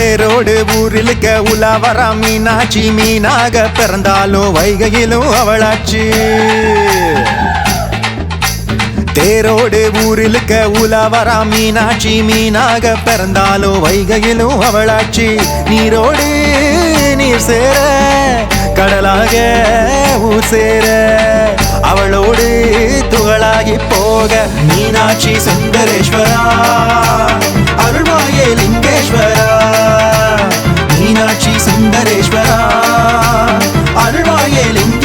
தேரோடு ஊரிலுக்க உலாவரா மீனாட்சி மீனாக பிறந்தாலும் வைகையிலும் அவளாச்சு தேரோடு ஊரிலுக்க உலாவரா மீனாட்சி மீனாக பிறந்தாலும் வைகையிலும் அவளாச்சு நீரோடு நீர் சேர கடலாக ஊர் சேர அவளோடு துகளாகி போக மீனாட்சி சுந்தரேஸ்வரா அருள்வாயே லிங்கேஸ்வரா மீனாட்சி சுந்தரேஸ்வரா அருள்வாயே லிங்க